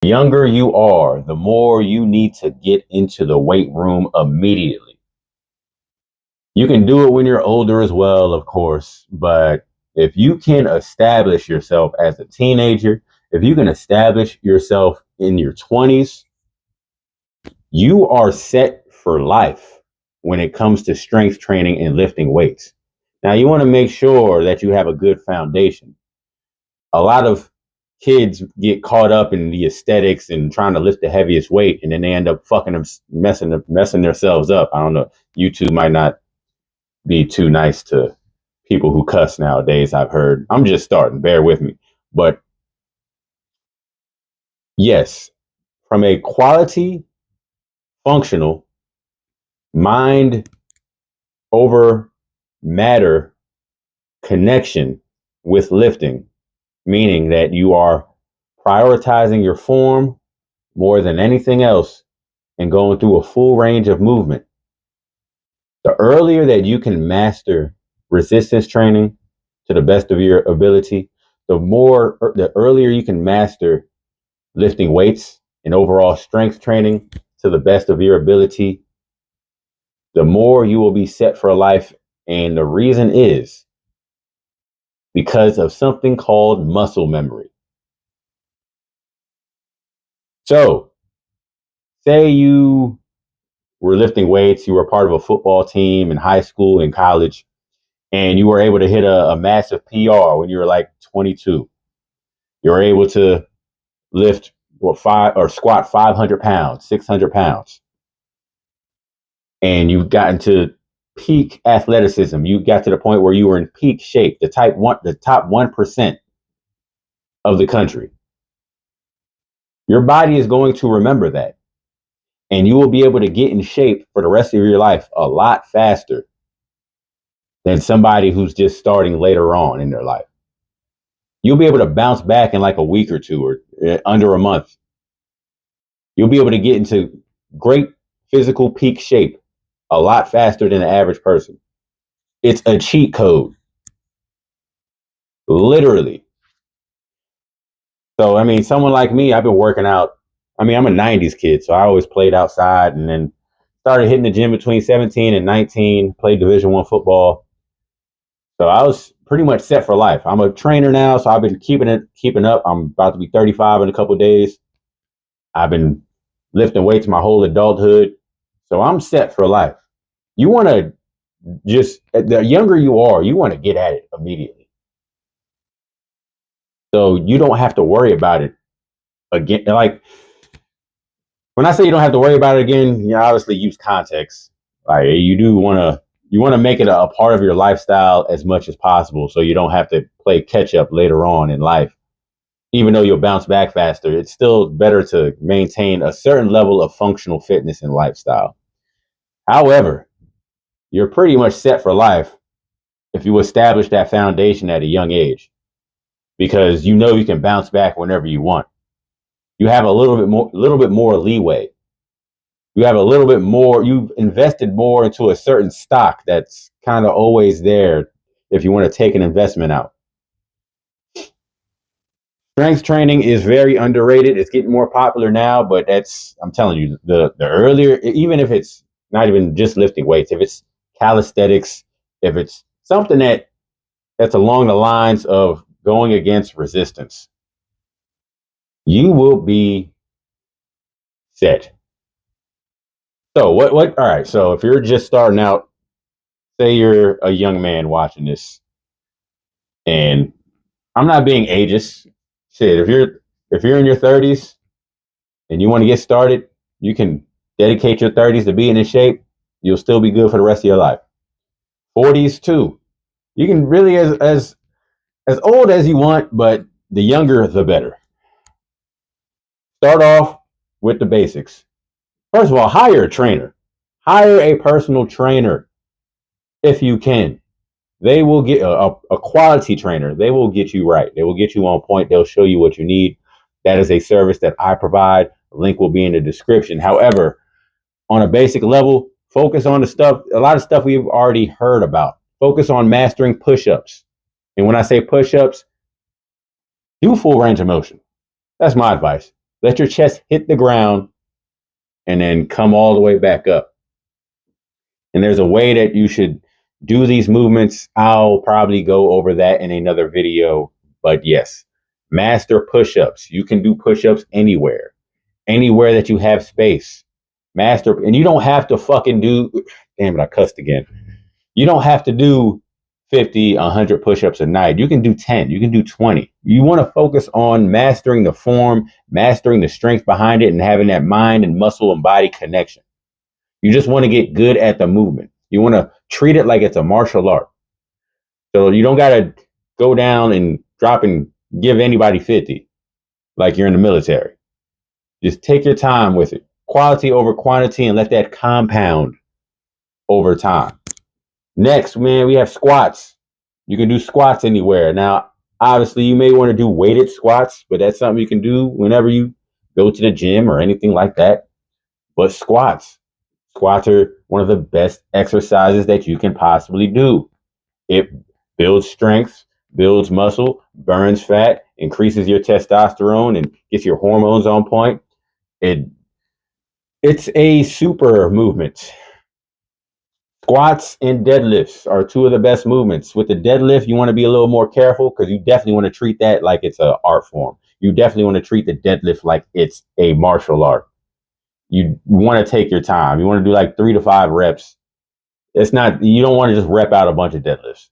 The younger you are, the more you need to get into the weight room immediately. You can do it when you're older as well, of course, but if you can establish yourself as a teenager, if you can establish yourself in your 20s, you are set for life when it comes to strength training and lifting weights. Now, you want to make sure that you have a good foundation. A lot of kids get caught up in the aesthetics and trying to lift the heaviest weight, and then they end up fucking them, messing themselves up. I don't know. YouTube might not be too nice to people who cuss nowadays. I've heard. I'm just starting. Bear with me. But yes, from a quality, functional, mind over matter connection with lifting, meaning that you are prioritizing your form more than anything else and going through a full range of movement. The earlier that you can master resistance training to the best of your ability, the earlier you can master lifting weights and overall strength training to the best of your ability, the more you will be set for life. And the reason is because of something called muscle memory. So, say you were lifting weights, you were part of a football team in high school and college, and you were able to hit a massive PR when you were like 22. You were able to lift squat 500 pounds, 600 pounds, and you've gotten to peak athleticism. You got to the point where you were in peak shape, the top 1% of the country. Your body is going to remember that, and you will be able to get in shape for the rest of your life a lot faster than somebody who's just starting later on in their life. You'll be able to bounce back in like a week or two or under a month. You'll be able to get into great physical peak shape a lot faster than the average person. It's a cheat code, literally. So, I mean, someone like me, I've been working out. I mean, I'm a 90s kid, so I always played outside and then started hitting the gym between 17 and 19, played Division I football. So I was pretty much set for life. I'm a trainer now, so I've been keeping up. I'm about to be 35 in a couple of days. I've been lifting weights my whole adulthood. So I'm set for life. You want to just, the younger you are, you want to get at it immediately. So you don't have to worry about it again. Like when I say you don't have to worry about it again, you obviously use context. Like you want to make it a part of your lifestyle as much as possible, so you don't have to play catch up later on in life. Even though you'll bounce back faster, it's still better to maintain a certain level of functional fitness and lifestyle. However, you're pretty much set for life if you establish that foundation at a young age, because you know you can bounce back whenever you want. You have a little bit more leeway. You have a little bit more. You've invested more into a certain stock that's kind of always there if you want to take an investment out. Strength training is very underrated. It's getting more popular now, but I'm telling you, the earlier, even if it's not even just lifting weights, if it's calisthenics, if it's something that's along the lines of going against resistance, you will be set. So all right, so if you're just starting out, say you're a young man watching this, and I'm not being ageist. Shit, if you're in your 30s and you want to get started, you can dedicate your 30s to being in shape. You'll still be good for the rest of your life. 40s too. You can really as old as you want, but the younger the better. Start off with the basics. First of all, hire a trainer. Hire a personal trainer if you can. They will get a quality trainer. They will get you right. They will get you on point. They'll show you what you need. That is a service that I provide. The link will be in the description. However, on a basic level, focus on a lot of stuff we've already heard about. Focus on mastering push-ups. And when I say push-ups, do full range of motion. That's my advice. Let your chest hit the ground and then come all the way back up. And there's a way that you should do these movements. I'll probably go over that in another video. But yes, master push-ups. You can do push-ups anywhere that you have space. Master, and you don't have to fucking do, damn it, I cussed again. You don't have to do 50, 100 push-ups a night. You can do 10, you can do 20. You want to focus on mastering the form, mastering the strength behind it, and having that mind and muscle and body connection. You just want to get good at the movement. You want to treat it like it's a martial art. So you don't got to go down and drop and give anybody 50 like you're in the military. Just take your time with it. Quality over quantity, and let that compound over time. Next, man, we have squats. You can do squats anywhere. Now, obviously, you may want to do weighted squats, but that's something you can do whenever you go to the gym or anything like that. But squats are one of the best exercises that you can possibly do. It builds strength, builds muscle, burns fat, increases your testosterone, and gets your hormones on point. It's a super movement. Squats and deadlifts are two of the best movements. With the deadlift, you want to be a little more careful because you definitely want to treat that like it's an art form. You definitely want to treat the deadlift like it's a martial art. You want to take your time. You want to do like 3 to 5 reps. It's not, you don't want to just rep out a bunch of deadlifts.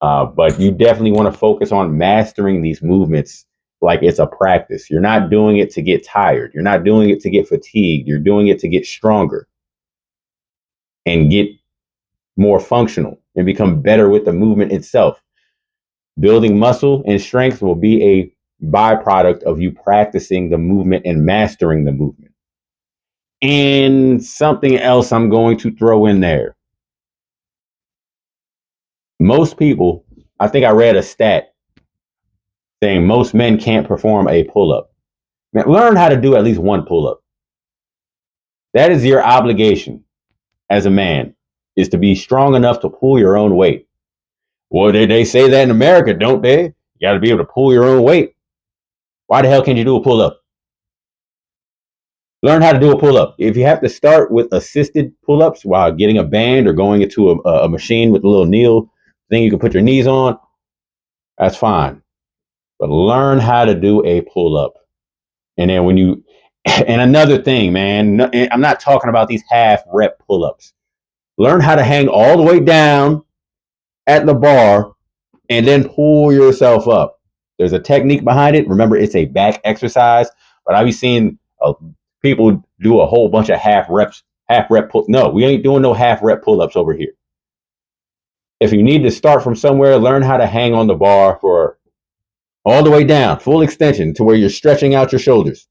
But you definitely want to focus on mastering these movements like it's a practice. You're not doing it to get tired. You're not doing it to get fatigued. You're doing it to get stronger and get more functional and become better with the movement itself. Building muscle and strength will be a byproduct of you practicing the movement and mastering the movement. And something else I'm going to throw in there. Most people, I think I read a stat saying most men can't perform a pull-up. Man, learn how to do at least one pull-up. That is your obligation as a man, is to be strong enough to pull your own weight. Well, they say that in America, don't they? You got to be able to pull your own weight. Why the hell can't you do a pull-up? Learn how to do a pull-up. If you have to start with assisted pull-ups while getting a band or going into a machine with a little kneel thing you can put your knees on, that's fine. But learn how to do a pull-up. And then when you, and another thing, man, I'm not talking about these half rep pull-ups. Learn how to hang all the way down at the bar and then pull yourself up. There's a technique behind it. Remember, it's a back exercise, but I be seeing people do a whole bunch of half rep pull. No, we ain't doing no half rep pull-ups over here. If you need to start from somewhere, learn how to hang on the bar for all the way down, full extension to where you're stretching out your shoulders.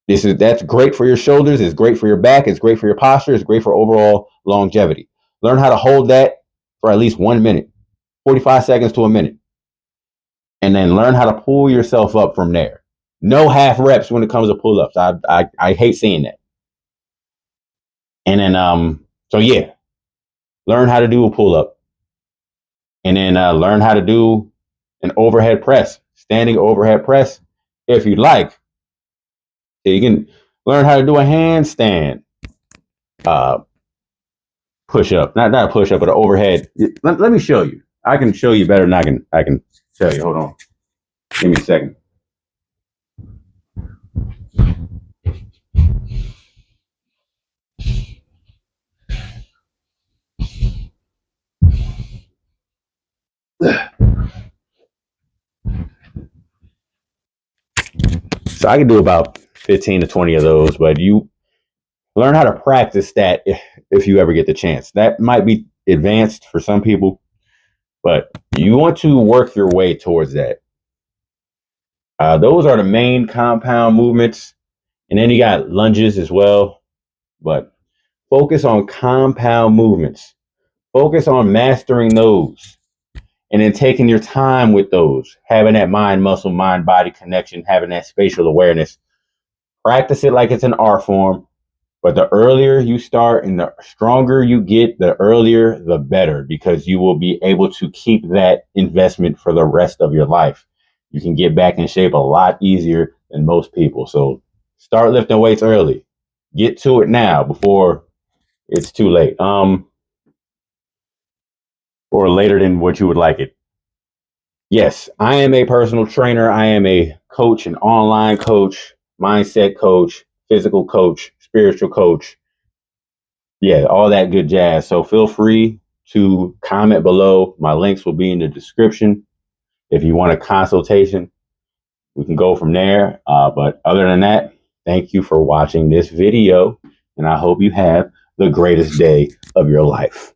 That's great for your shoulders. It's great for your back. It's great for your posture. It's great for overall longevity. Learn how to hold that for at least 1 minute, 45 seconds to a minute. And then learn how to pull yourself up from there. No half reps when it comes to pull-ups. I hate seeing that. And then, so yeah, learn how to do a pull-up. And then learn how to do an overhead press, standing overhead press, if you'd like. You can learn how to do a handstand push-up. Not a push-up, but an overhead. Let me show you. I can show you better than I can tell you. Hold on. Give me a second. So I can do about 15 to 20 of those, but you learn how to practice that if you ever get the chance. That might be advanced for some people, but you want to work your way towards that. Those are the main compound movements. And then you got lunges as well. But focus on compound movements. Focus on mastering those. And then taking your time with those. Having that mind, muscle, mind, body connection. Having that spatial awareness. Practice it like it's an art form. But the earlier you start and the stronger you get, the earlier, the better. Because you will be able to keep that investment for the rest of your life. You can get back in shape a lot easier than most people. So start lifting weights early. Get to it now before it's too late. Or later than what you would like it. Yes, I am a personal trainer. I am a coach, an online coach, mindset coach, physical coach, spiritual coach. Yeah, all that good jazz. So feel free to comment below. My links will be in the description. If you want a consultation, we can go from there. But other than that, thank you for watching this video, and I hope you have the greatest day of your life.